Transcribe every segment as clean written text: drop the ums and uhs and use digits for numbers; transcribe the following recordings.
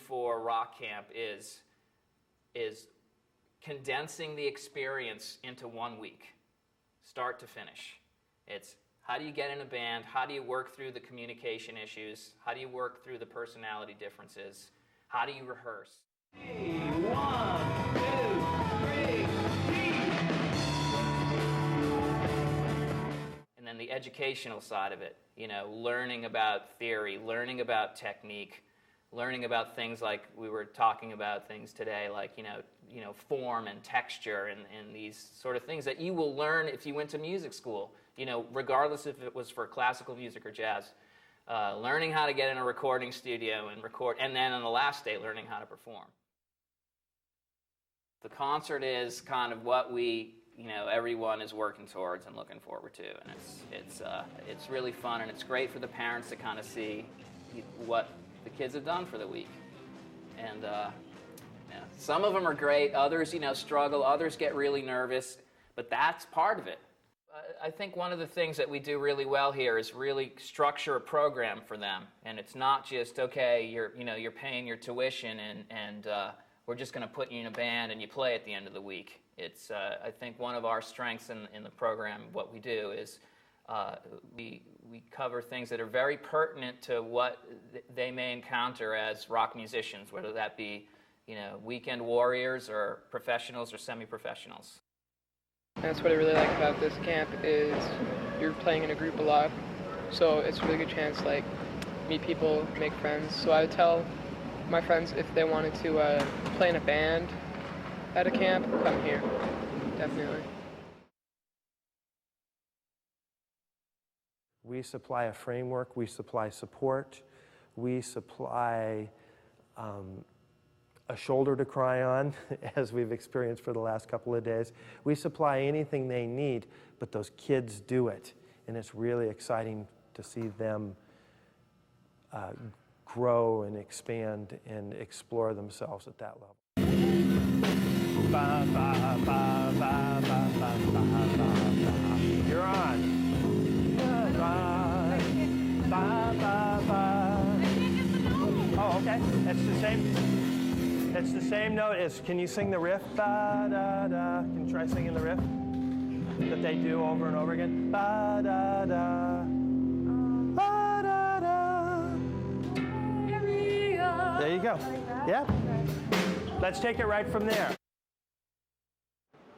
for Rock Camp is condensing the experience into 1 week, start to finish. It's how do you get in a band? How do you work through the communication issues? How do you work through the personality differences? How do you rehearse? 1, 2, 3, and then the educational side of it, learning about theory, learning about technique, learning about things like we were talking about things today, like form and texture and these sort of things that you will learn if you went to music school. Regardless if it was for classical music or jazz, learning how to get in a recording studio and record, and then on the last day, learning how to perform. The concert is kind of what everyone is working towards and looking forward to, and it's really fun, and it's great for the parents to kind of see what the kids have done for the week. And some of them are great, others struggle, others get really nervous, but that's part of it. I think one of the things that we do really well here is really structure a program for them, and it's not just, okay, you're paying your tuition and we're just going to put you in a band and you play at the end of the week. It's I think one of our strengths in the program, what we do is we cover things that are very pertinent to what they may encounter as rock musicians, whether that be weekend warriors or professionals or semi-professionals. That's what I really like about this camp is you're playing in a group a lot, so it's a really good chance to meet people, make friends. So I would tell my friends if they wanted to play in a band at a camp, come here, definitely. We supply a framework, we supply support, we supply a shoulder to cry on, as we've experienced for the last couple of days. We supply anything they need, but those kids do it. And it's really exciting to see them grow and expand and explore themselves at that level. You're on. Oh, okay. It's the same note as, can you sing the riff? Ba, da, da. Can you try singing the riff that they do over and over again? Ba, da, da. Ba, da, da. There you go. Yeah. Let's take it right from there.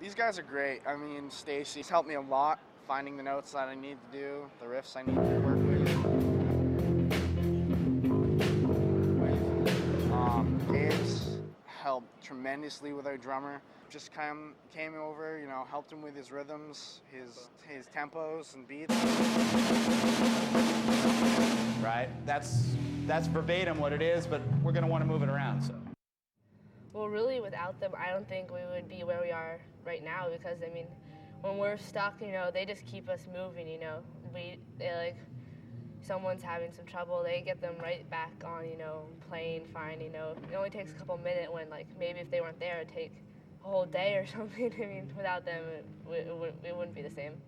These guys are great. I mean, Stacy's helped me a lot, finding the notes that I need to do, the riffs I need to work with. Dave's helped tremendously with our drummer. Just came over, helped him with his rhythms, his tempos and beats. Right? That's verbatim what it is, but we're going to want to move it around. So. Well, really, without them, I don't think we would be where we are right now because, I mean, when we're stuck, they just keep us moving, someone's having some trouble, they get them right back on, playing fine, It only takes a couple minutes when, maybe if they weren't there, it'd take a whole day or something. I mean, without them, it wouldn't be the same.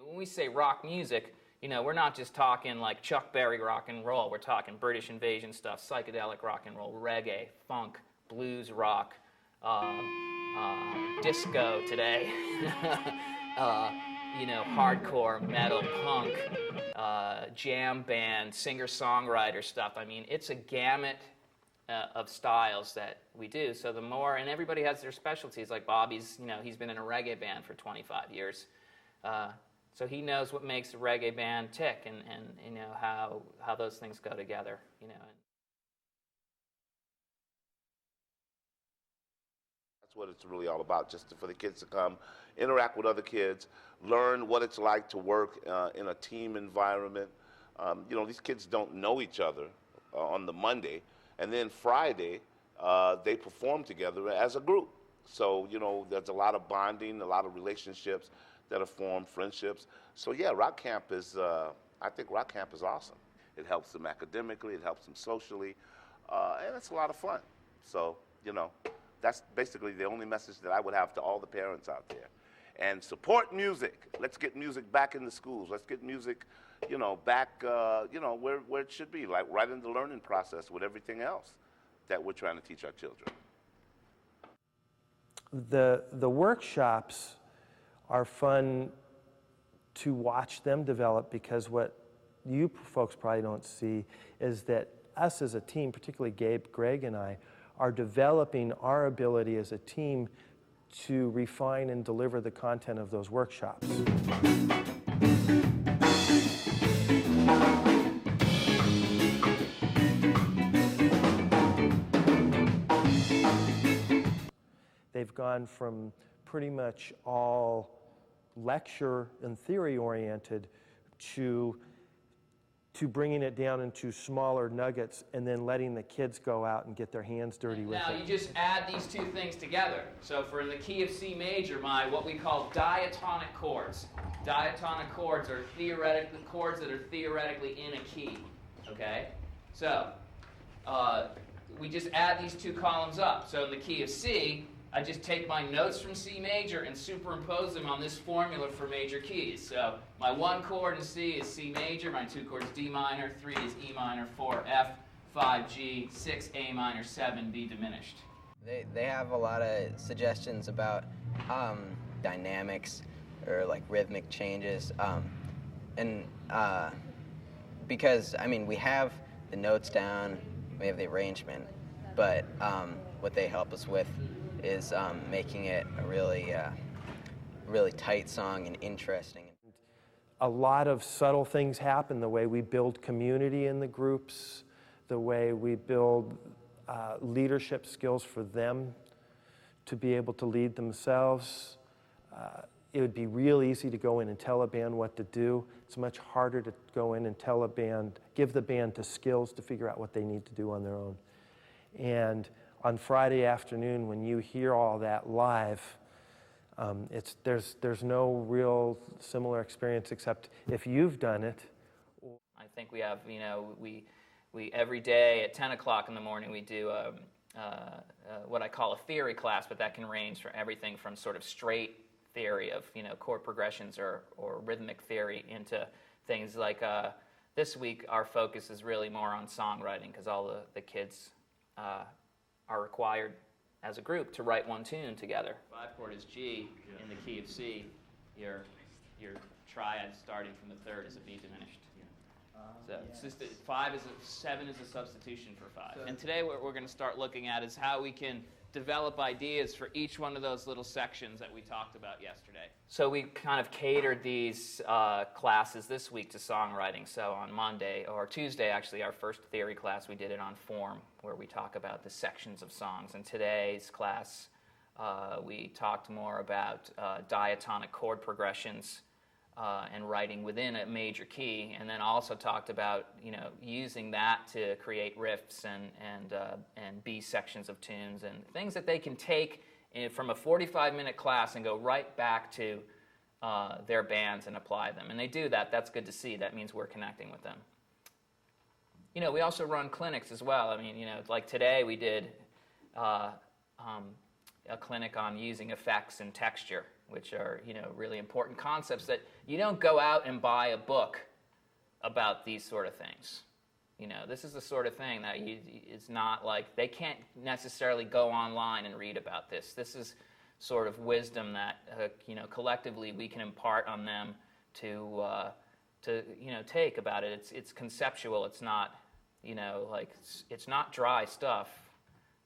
When we say rock music, we're not just talking like Chuck Berry rock and roll. We're talking British Invasion stuff, psychedelic rock and roll, reggae, funk, blues rock, disco today, hardcore, metal, punk, jam band, singer-songwriter stuff. I mean, it's a gamut of styles that we do. So the more, and everybody has their specialties. Like Bobby's, he's been in a reggae band for 25 years. So he knows what makes a reggae band tick and how those things go together, That's what it's really all about, just for the kids to come, interact with other kids, learn what it's like to work in a team environment. These kids don't know each other on the Monday, and then Friday they perform together as a group. So, there's a lot of bonding, a lot of relationships that are formed, friendships. So yeah, Rock Camp is, I think Rock Camp is awesome. It helps them academically, it helps them socially, and it's a lot of fun. So, that's basically the only message that I would have to all the parents out there. And support music. Let's get music back in the schools. Let's get music, back, where it should be, like right in the learning process with everything else. that we're trying to teach our children. The workshops are fun to watch them develop, because what you folks probably don't see is that us as a team, particularly Gabe, Greg, and I, are developing our ability as a team to refine and deliver the content of those workshops. They've gone from pretty much all lecture and theory oriented to bringing it down into smaller nuggets and then letting the kids go out and get their hands dirty with it. Now you just add these two things together. So for in the key of C major, what we call diatonic chords. Diatonic chords are theoretically chords that are theoretically in a key. Okay? So we just add these two columns up. So in the key of C, I just take my notes from C major and superimpose them on this formula for major keys. So my 1 chord in C is C major, my 2 chords D minor, 3 is E minor, 4 F, 5 G, 6 A minor, 7 B diminished. They have a lot of suggestions about dynamics or like rhythmic changes, because I mean we have the notes down, we have the arrangement, but what they help us with is making it a really tight song and interesting. A lot of subtle things happen, the way we build community in the groups, the way we build leadership skills for them to be able to lead themselves. It would be real easy to go in and tell a band what to do. It's much harder to go in and tell a band, give the band the skills to figure out what they need to do on their own. And on Friday afternoon, when you hear all that live, there's no real similar experience except if you've done it. I think we have, we every day at 10 o'clock in the morning we do what I call a theory class, but that can range from everything from sort of straight theory of chord progressions or rhythmic theory into things like this week our focus is really more on songwriting, because all the kids are required as a group to write one tune together. 5 chord is G in the key of C. Your triad starting from the 3rd is a B diminished. So it's just that 7 is a substitution for 5. And today what we're going to start looking at is how we can develop ideas for each one of those little sections that we talked about yesterday. So we kind of catered these classes this week to songwriting. So on Monday, or Tuesday actually, our first theory class, we did it on form, where we talk about the sections of songs. And today's class, we talked more about diatonic chord progressions and writing within a major key, and then also talked about using that to create riffs and B sections of tunes and things that they can take from a 45-minute class and go right back to their bands and apply them. And they do that. That's good to see. That means we're connecting with them. We also run clinics as well. I mean, like today we did a clinic on using effects and texture, which are, really important concepts that you don't go out and buy a book about these sort of things. This is the sort of thing that it's not like, they can't necessarily go online and read about this. This is sort of wisdom that, collectively we can impart on them to take about it. It's conceptual. It's not, it's not dry stuff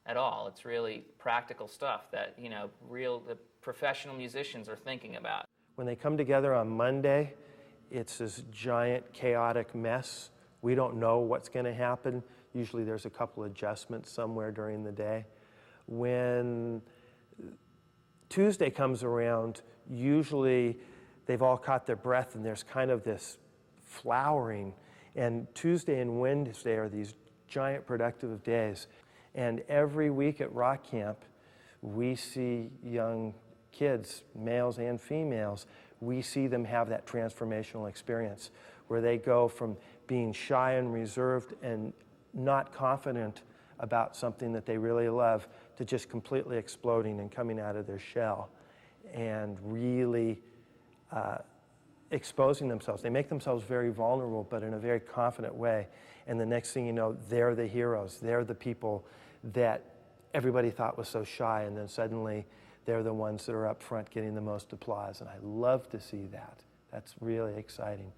at all. It's really practical stuff that, the professional musicians are thinking about. When they come together on Monday, it's this giant chaotic mess. We don't know what's going to happen. Usually there's a couple adjustments somewhere during the day. When Tuesday comes around, usually they've all caught their breath and there's kind of this flowering. And Tuesday and Wednesday are these giant productive days. And every week at Rock Camp, we see young kids, males and females, we see them have that transformational experience where they go from being shy and reserved and not confident about something that they really love to just completely exploding and coming out of their shell and really exposing themselves. They make themselves very vulnerable, but in a very confident way. And the next thing you know, they're the heroes. They're the people that everybody thought was so shy, and then suddenly they're the ones that are up front getting the most applause, and I love to see that. That's really exciting.